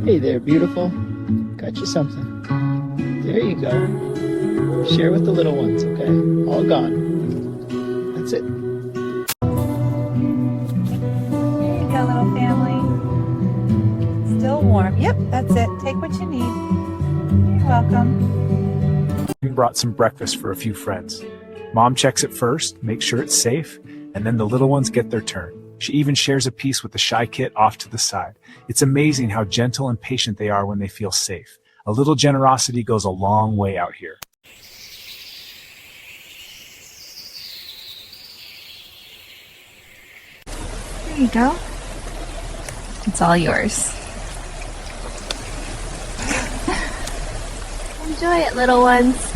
Hey there, beautiful. Got you something. There you go. Share with the little ones, okay? All gone. That's it. There you go, little family. Still warm. Yep, that's it. Take what you need. You're welcome. We brought some breakfast for a few friends. Mom checks it first, makes sure it's safe, and then the little ones get their turn. She even shares a piece with the shy kit off to the side. It's amazing how gentle and patient they are when they feel safe. A little generosity goes a long way out here. There you go. It's all yours. Enjoy it, little ones.